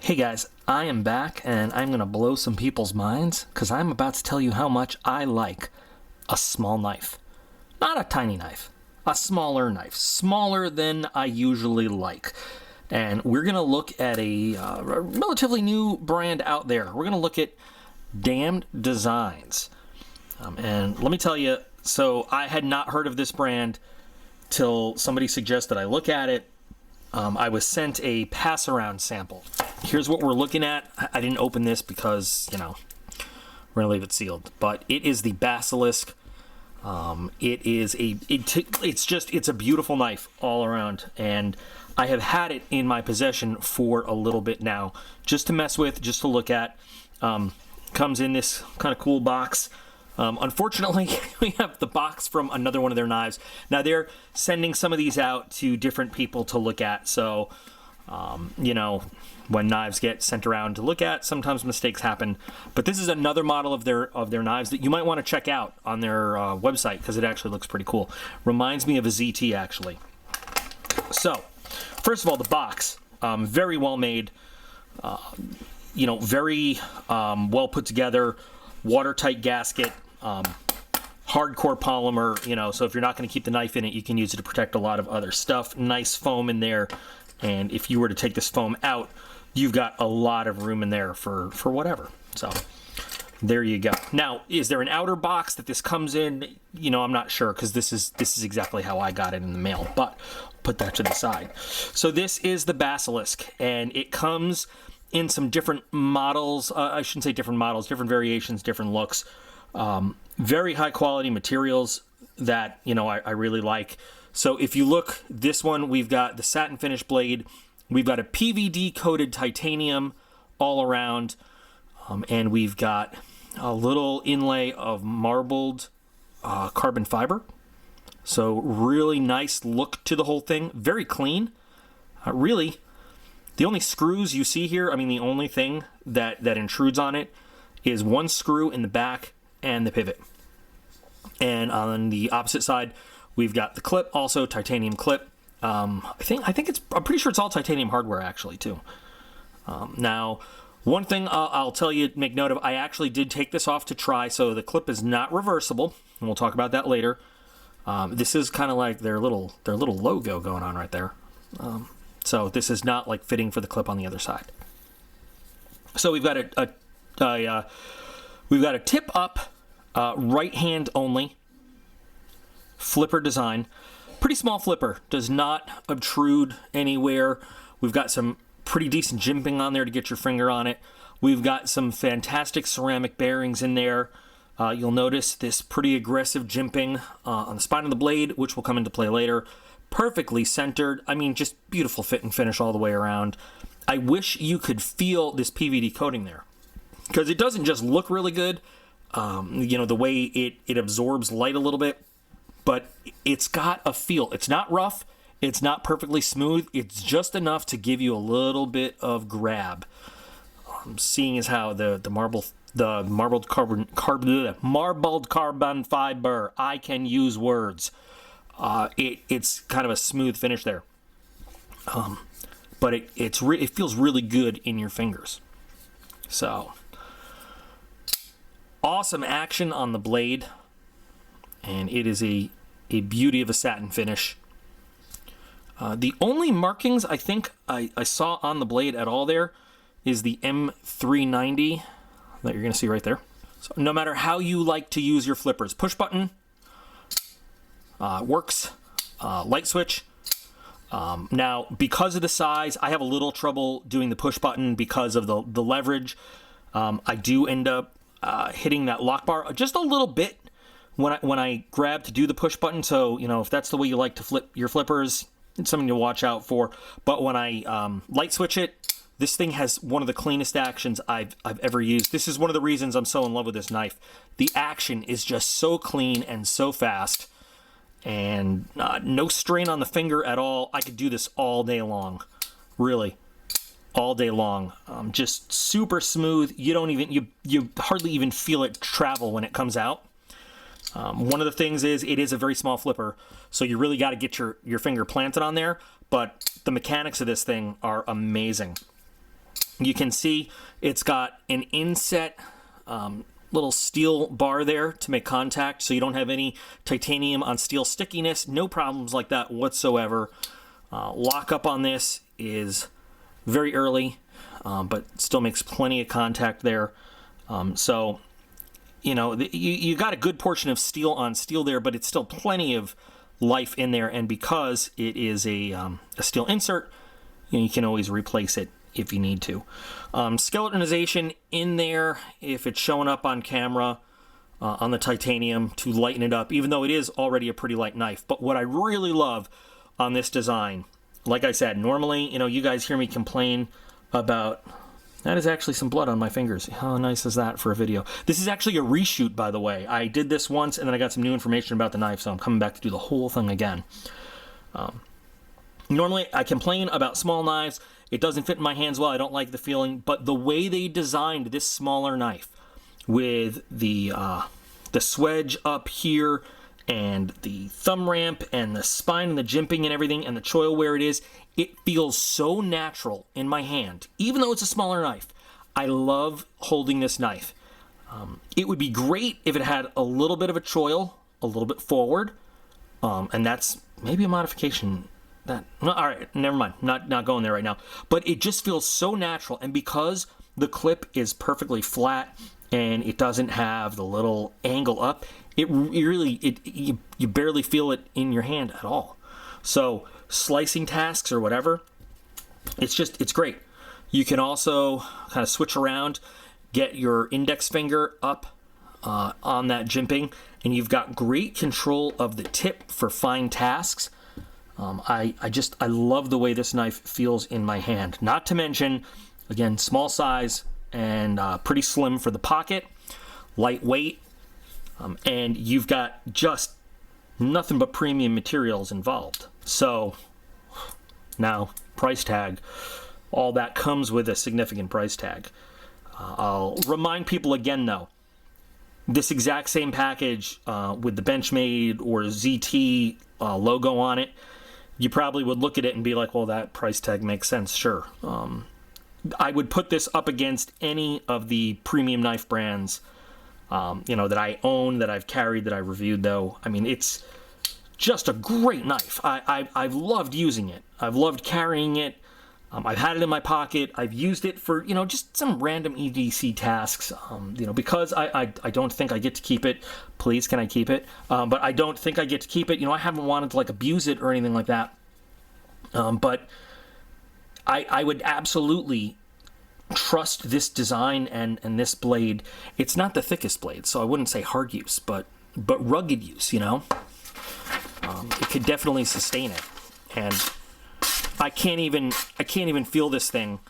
Hey guys, I am back and I'm going to blow some people's minds because I'm about to tell you how much I like a small knife. Not a tiny knife, a smaller knife. Smaller than I usually like. And we're going to look at a relatively new brand out there. We're going to look at Damned Designs. And let me tell you, so I had not heard of this brand till somebody suggested I look at it. I was sent a pass-around sample. Here's what we're looking at. I didn't open this because, you know, we're gonna leave it sealed. But it is the Basilisk. It's a beautiful knife all around, and I have had it in my possession for a little bit now, just to mess with, just to look at. Comes in this kind of cool box. Unfortunately, we have the box from another one of their knives. Now, they're sending some of these out to different people to look at. So, you know, when knives get sent around to look at, sometimes mistakes happen. But this is another model of their knives that you might want to check out on their website because it actually looks pretty cool. Reminds me of a ZT, actually. So, first of all, the box. Very well made. You know, very well put together. Watertight gasket. Hardcore polymer, you know, so if you're not going to keep the knife in it, you can use it to protect a lot of other stuff. Nice foam in there, and if you were to take this foam out, you've got a lot of room in there for whatever. So there you go. Now, is there an outer box that this comes in? You know, I'm not sure because this is exactly how I got it in the mail, but put that to the side. So this is the Basilisk, and it comes in some different models. I shouldn't say different models, different variations, different looks. Very high quality materials that, you know, I really like. So if you look, this one, we've got the satin finish blade. We've got a PVD coated titanium all around. And we've got a little inlay of marbled carbon fiber. So really nice look to the whole thing. Very clean. Really, the only screws you see here, I mean, the only thing that intrudes on it is one screw in the back and the pivot. And on the opposite side, we've got the clip, also titanium clip. I'm pretty sure it's all titanium hardware actually too. Now, one thing I'll tell you, make note of, I actually did take this off to try, so the clip is not reversible, and we'll talk about that later. This is kind of like their little logo going on right there. So this is not like fitting for the clip on the other side. So we've got a tip up, right hand only flipper design. Pretty small flipper, does not obtrude anywhere. We've got some pretty decent jimping on there to get your finger on it. We've got some fantastic ceramic bearings in there. You'll notice this pretty aggressive jimping on the spine of the blade, which will come into play later. Perfectly centered. I mean, just beautiful fit and finish all the way around. I wish you could feel this PVD coating there, because it doesn't just look really good, you know, the way it absorbs light a little bit, but it's got a feel. It's not rough, it's not perfectly smooth, it's just enough to give you a little bit of grab. Seeing as how the marbled carbon fiber, I can use words. It's kind of a smooth finish there, but it feels really good in your fingers. So awesome action on the blade, and it is a beauty of a satin finish. The only markings I think I saw on the blade at all there is the M390 that you're going to see right there. So no matter how you like to use your flippers, push button works, light switch. Now, because of the size, I have a little trouble doing the push button because of the leverage. I do end up hitting that lock bar just a little bit when I grab to do the push button. So, you know, if that's the way you like to flip your flippers, it's something to watch out for. But when I light switch it, this thing has one of the cleanest actions I've ever used. This is one of the reasons I'm so in love with this knife. The action is just so clean and so fast, and no strain on the finger at all. I could do this all day long, really. All day long. Just super smooth. You hardly even feel it travel when it comes out. One of the things is it is a very small flipper, so you really got to get your finger planted on there, but the mechanics of this thing are amazing. You can see it's got an inset little steel bar there to make contact, so you don't have any titanium on steel stickiness. No problems like that whatsoever. Lockup on this is very early, but still makes plenty of contact there. So, you know, you got a good portion of steel on steel there, but it's still plenty of life in there. And because it is a steel insert, you know, you can always replace it if you need to. Skeletonization in there, if it's showing up on camera on the titanium to lighten it up, even though it is already a pretty light knife. But what I really love on this design, like I said, normally, you know, you guys hear me complain about, that is actually some blood on my fingers. How nice is that for a video? This is actually a reshoot, by the way. I did this once and then I got some new information about the knife, so I'm coming back to do the whole thing again. Normally, I complain about small knives. It doesn't fit in my hands well. I don't like the feeling. But the way they designed this smaller knife with the swedge up here and the thumb ramp and the spine and the jimping and everything and the choil where it is, it feels so natural in my hand. Even though it's a smaller knife, I love holding this knife. It would be great if it had a little bit of a choil, a little bit forward, and that's maybe a modification. All right, never mind. Not going there right now. But it just feels so natural, and because the clip is perfectly flat and it doesn't have the little angle up, you barely feel it in your hand at all. So slicing tasks or whatever, it's great. You can also kind of switch around, get your index finger up on that jimping, and you've got great control of the tip for fine tasks. I love the way this knife feels in my hand. Not to mention, again, small size and pretty slim for the pocket, lightweight, and you've got just nothing but premium materials involved. So now, price tag, all that comes with a significant price tag. I'll remind people again, though, this exact same package with the Benchmade or ZT logo on it, you probably would look at it and be like, well, that price tag makes sense, sure. I would put this up against any of the premium knife brands, you know, that I own, that I've carried, that I've reviewed, though. I mean, it's just a great knife. I've loved using it. I've loved carrying it. I've had it in my pocket. I've used it for, you know, just some random EDC tasks, you know, because I don't think I get to keep it. Please, can I keep it? But I don't think I get to keep it. You know, I haven't wanted to, like, abuse it or anything like that. But I would absolutely trust this design and this blade. It's not the thickest blade, so I wouldn't say hard use, but rugged use, you know? It could definitely sustain it. And I can't even feel this thing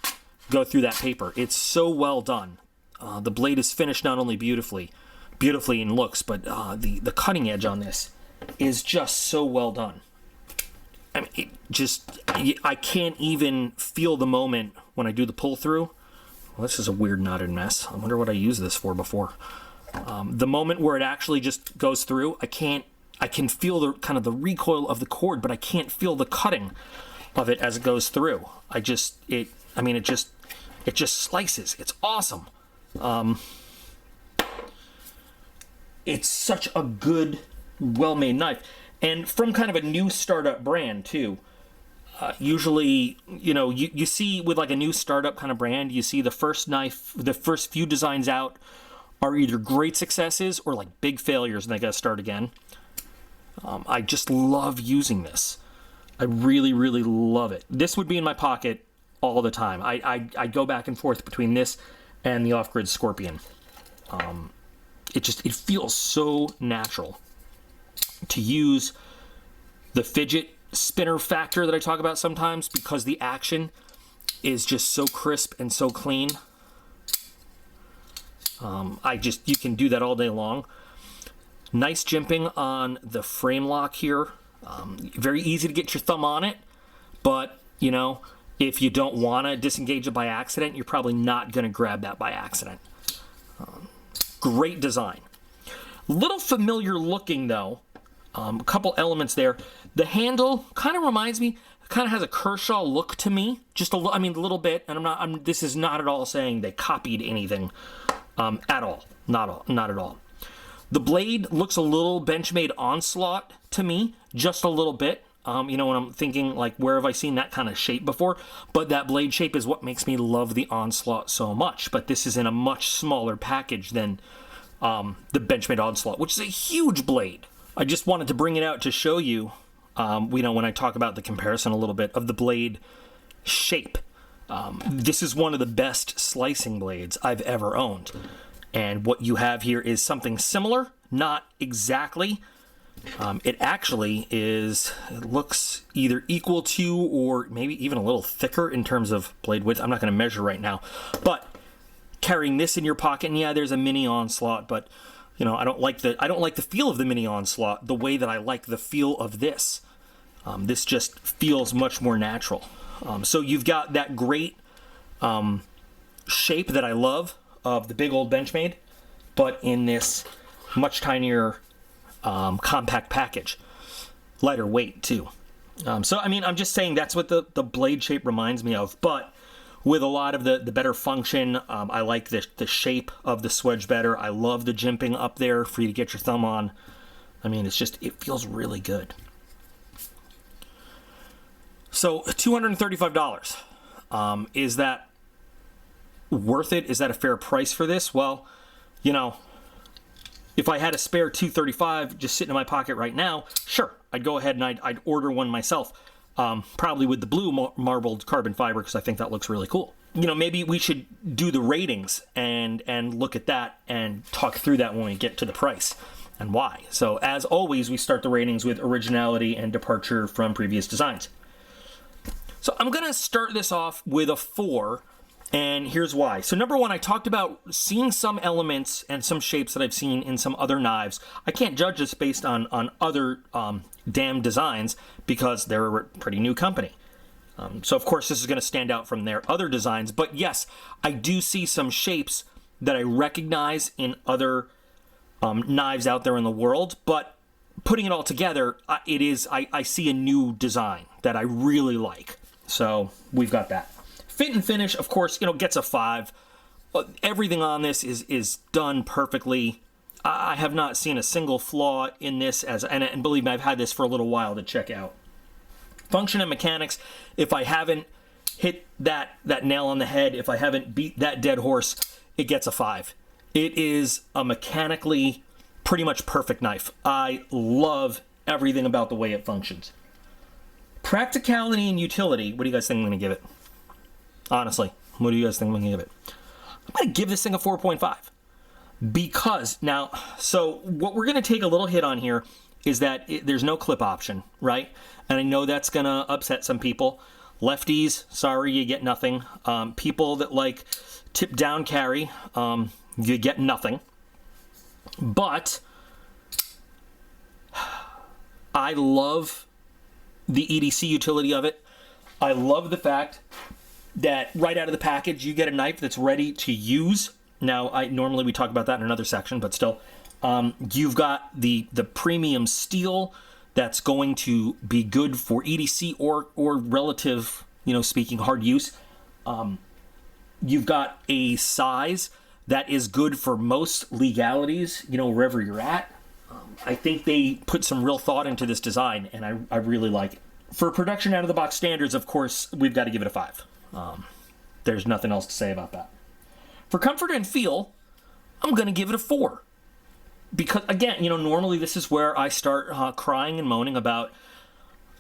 go through that paper. It's so well done. The blade is finished not only beautifully in looks, but the cutting edge on this is just so well done. I mean, I can't even feel the moment when I do the pull through. Well, this is a weird knotted mess. I wonder what I used this for before. The moment where it actually just goes through, I can feel the kind of the recoil of the cord, but I can't feel the cutting of it as it goes through. It just slices. It's awesome. It's such a good, well-made knife, and from kind of a new startup brand too. Usually, you know, you see with like a new startup kind of brand, you see the first knife, the first few designs out are either great successes or like big failures, and they got to start again. I just love using this. I really, really love it. This would be in my pocket all the time. I go back and forth between this and the Off-Grid Scorpion. It feels so natural to use the fidget spinner factor that I talk about sometimes, because the action is just so crisp and so clean. You can do that all day long. Nice jimping on the frame lock here. Very easy to get your thumb on it, but, you know, if you don't want to disengage it by accident, you're probably not going to grab that by accident. Great design. Little familiar looking, though. A couple elements there. The handle kind of reminds me kind of has a Kershaw look to me, just I mean, a little bit. And this is not at all saying they copied anything at all. Not at all. The blade looks a little Benchmade Onslaught to me, just a little bit. You know, when I'm thinking, like, where have I seen that kind of shape before? But that blade shape is what makes me love the Onslaught so much. But this is in a much smaller package than the Benchmade Onslaught, which is a huge blade. I just wanted to bring it out to show you, you know, when I talk about the comparison a little bit of the blade shape. This is one of the best slicing blades I've ever owned. And what you have here is something similar, not exactly. It actually is, it looks either equal to or maybe even a little thicker in terms of blade width. I'm not going to measure right now, but carrying this in your pocket, and yeah, there's a mini Onslaught, but you know, I don't like the feel of the mini Onslaught the way that I like the feel of this. This just feels much more natural. So you've got that great shape that I love of the big old Benchmade, but in this much tinier compact package, lighter weight too. So I mean, I'm just saying that's what the blade shape reminds me of, but with a lot of the better function. I like the shape of the swedge better. I love the jimping up there for you to get your thumb on. I mean, it feels really good. So $235, is that worth it? Is that a fair price for this? Well, you know, if I had a spare $235 just sitting in my pocket right now, sure, I'd go ahead and I'd order one myself, probably with the blue marbled carbon fiber, because I think that looks really cool. You know, maybe we should do the ratings and look at that and talk through that when we get to the price and why. So as always, we start the ratings with originality and departure from previous designs. So I'm going to start this off with a 4. And here's why. So number one, I talked about seeing some elements and some shapes that I've seen in some other knives. I can't judge this based on other damn designs because they're a pretty new company. So of course this is going to stand out from their other designs. But yes, I do see some shapes that I recognize in other knives out there in the world. But putting it all together, I see a new design that I really like. So we've got that. Fit and finish, of course, you know, gets a 5. Everything on this is done perfectly. I have not seen a single flaw in this, and believe me, I've had this for a little while to check out. Function and mechanics, if I haven't hit that nail on the head, if I haven't beat that dead horse, it gets a 5. It is a mechanically pretty much perfect knife. I love everything about the way it functions. Practicality and utility, what do you guys think I'm going to give it? Honestly, what do you guys think I'm going to give it? I'm going to give this thing a 4.5. Because, now, so what we're going to take a little hit on here is that there's no clip option, right? And I know that's going to upset some people. Lefties, sorry, you get nothing. People that like tip down carry, you get nothing. But I love the EDC utility of it. I love the fact that right out of the package, you get a knife that's ready to use. Now, normally we talk about that in another section, but still, you've got the premium steel that's going to be good for EDC or relative, you know, speaking hard use. You've got a size that is good for most legalities, you know, wherever you're at. I think they put some real thought into this design, and I really like it. For production out of the box standards, of course, we've got to give it a 5. There's nothing else to say about that. For comfort and feel, I'm going to give it a 4. Because, again, you know, normally this is where I start crying and moaning about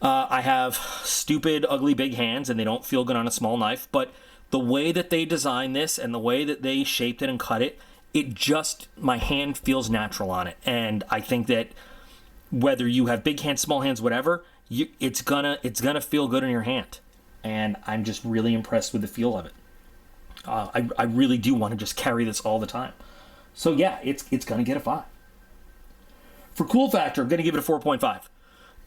I have stupid, ugly, big hands and they don't feel good on a small knife. But the way that they designed this and the way that they shaped it and cut it, my hand feels natural on it. And I think that whether you have big hands, small hands, whatever, it's gonna feel good in your hand. And I'm just really impressed with the feel of it. I really do want to just carry this all the time. So yeah, it's going to get a 5. For cool factor, I'm going to give it a 4.5.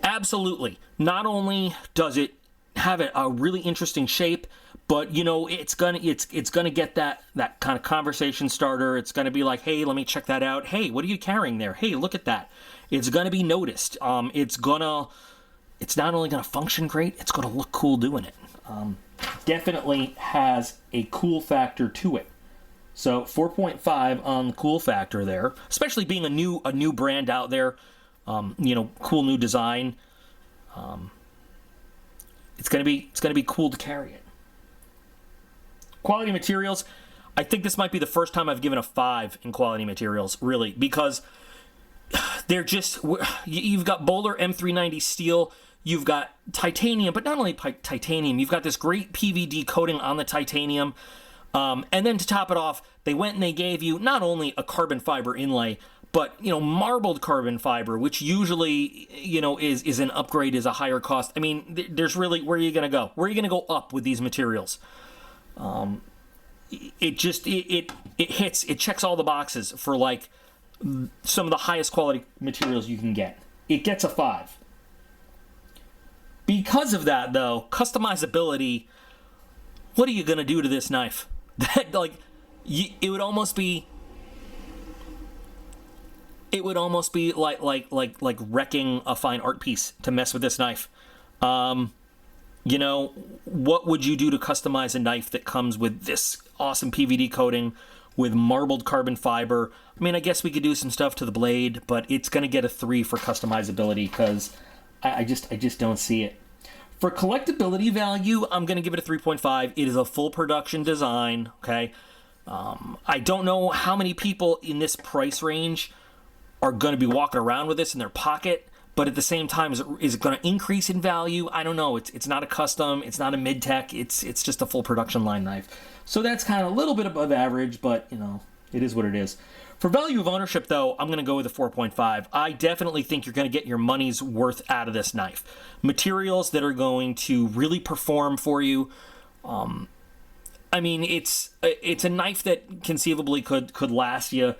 Absolutely. Not only does it have a really interesting shape, but you know, it's gonna get that kind of conversation starter. It's gonna be like, hey, let me check that out. Hey, what are you carrying there? Hey, look at that. It's gonna be noticed. It's gonna it's not only going to function great, it's going to look cool doing it. Definitely has a cool factor to it. So 4.5 on the cool factor there, especially being a new brand out there. You know, cool new design. It's gonna be cool to carry it. Quality materials. I think this might be the first time I've given a 5 in quality materials, really, because they're just, you've got Bowler M390 steel, you've got titanium, but not only titanium, you've got this great PVD coating on the titanium, and then to top it off, they went and they gave you not only a carbon fiber inlay, but, you know, marbled carbon fiber, which usually, you know, is an upgrade, is a higher cost. I mean, there's really, where are you going to go? Where are you going to go up with these materials? It checks all the boxes for, like, some of the highest quality materials you can get. It gets a 5. Because of that, though, customizability, what are you going to do to this knife? That, like, it would almost be like wrecking a fine art piece to mess with this knife. You know, what would you do to customize a knife that comes with this awesome PVD coating, with marbled carbon fiber? I mean, I guess we could do some stuff to the blade, but it's going to get a 3 for customizability, because I just don't see it. For collectability value, I'm going to give it a 3.5. It is a full production design, okay? I don't know how many people in this price range are going to be walking around with this in their pocket, but at the same time, is it going to increase in value? I don't know. It's not a custom. It's not a mid-tech. It's just a full production line knife. So that's kind of a little bit above average, but, you know, it is what it is. For value of ownership, though, I'm going to go with a 4.5. I definitely think you're going to get your money's worth out of this knife. Materials that are going to really perform for you. I mean, it's a knife that conceivably could last you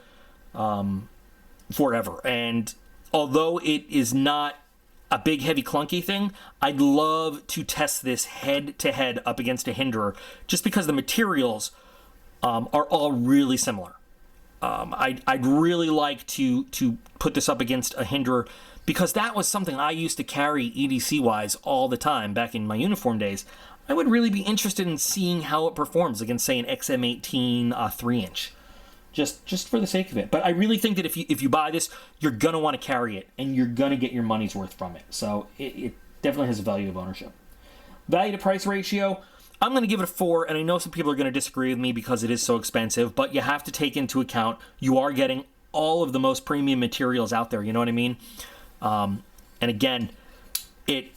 forever. And although it is not a big, heavy, clunky thing, I'd love to test this head-to-head up against a Hinderer, just because the materials are all really similar. I'd really like to put this up against a Hinderer, because that was something I used to carry EDC-wise all the time back in my uniform days. I would really be interested in seeing how it performs against, say, an XM18 3-inch. Just for the sake of it. But I really think that if you buy this, you're going to want to carry it, and you're going to get your money's worth from it. So it definitely has a value of ownership. Value to price ratio, I'm going to give it a 4, and I know some people are going to disagree with me because it is so expensive, but you have to take into account you are getting all of the most premium materials out there, you know what I mean? And again, it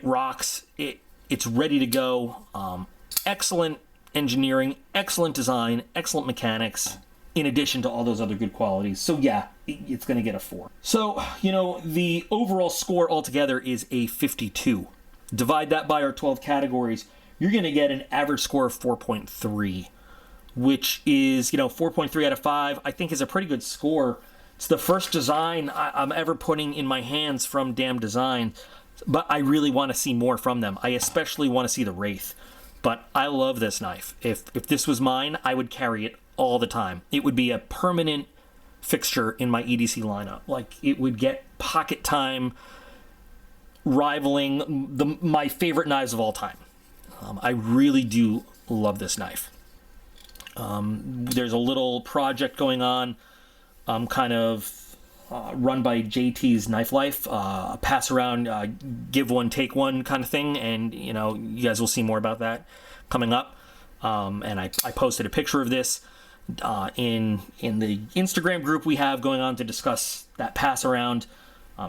rocks. It's ready to go. Excellent engineering, excellent design, excellent mechanics, in addition to all those other good qualities. So yeah, it's going to get a 4. So, you know, the overall score altogether is a 52. Divide that by our 12 categories, you're going to get an average score of 4.3, which is, you know, 4.3 out of 5, I think is a pretty good score. It's the first design I'm ever putting in my hands from Damn Design, but I really want to see more from them. I especially want to see the Wraith. But I love this knife. If this was mine, I would carry it all the time. It would be a permanent fixture in my EDC lineup. Like, it would get pocket time, rivaling my favorite knives of all time. I really do love this knife. There's a little project going on, kind of run by JT's Knife Life, pass around, give one, take one kind of thing, and, you know, you guys will see more about that coming up. And I posted a picture of this in the Instagram group we have going on to discuss that pass around.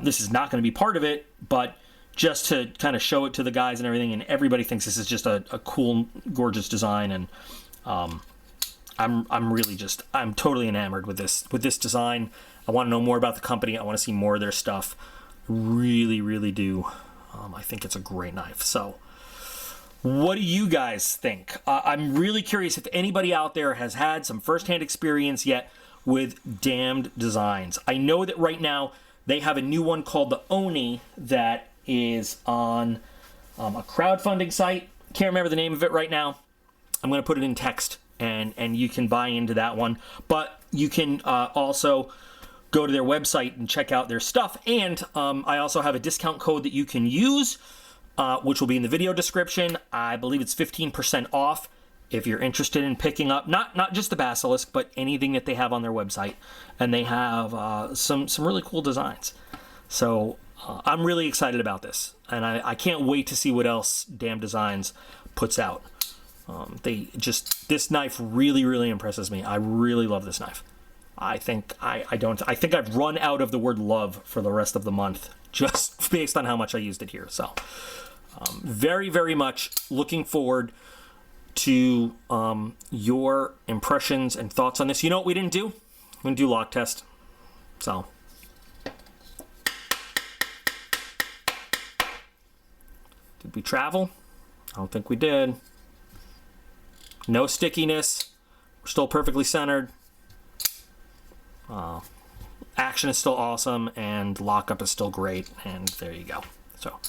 This is not going to be part of it, but just to kind of show it to the guys and everything, and everybody thinks this is just a cool, gorgeous design, and I'm totally enamored with this design. I want to know more about the company. I want to see more of their stuff. Really, really do. I think it's a great knife. So, what do you guys think? I'm really curious if anybody out there has had some firsthand experience yet with Damned Designs. I know that right now they have a new one called the Oni that is on a crowdfunding site. Can't remember the name of it right now. I'm going to put it in text, and you can buy into that one. But you can also go to their website and check out their stuff. And I also have a discount code that you can use, which will be in the video description. I believe it's 15% off if you're interested in picking up, not just the Basilisk, but anything that they have on their website. And they have some really cool designs. So I'm really excited about this. And I can't wait to see what else Damn Designs puts out. This knife really, really impresses me. I really love this knife. I think I've run out of the word love for the rest of the month, just based on how much I used it here. So very, very much looking forward to your impressions and thoughts on this. You know what we didn't do? We didn't do lock test. So did we travel? I don't think we did. No stickiness. We're still perfectly centered. Action is still awesome, and lockup is still great, and there you go. So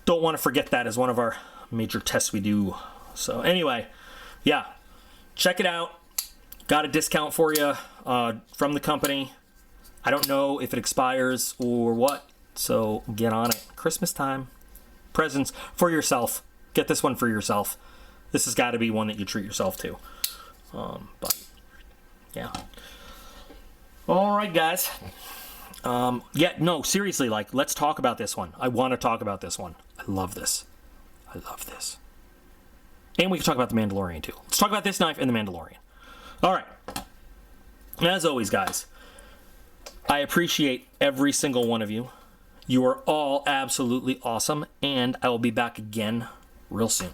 don't want to forget that as one of our major tests we do. So anyway, yeah, check it out. Got a discount for you from the company. I don't know if it expires or what, so get on it. Christmas time. Presents for yourself. Get this one for yourself. This has got to be one that you treat yourself to. But yeah. All right, guys. Yeah, no, seriously, like, let's talk about this one. I want to talk about this one. I love this. I love this. And we can talk about the Mandalorian, too. Let's talk about this knife and the Mandalorian. All right. As always, guys, I appreciate every single one of you. You are all absolutely awesome, and I will be back again real soon.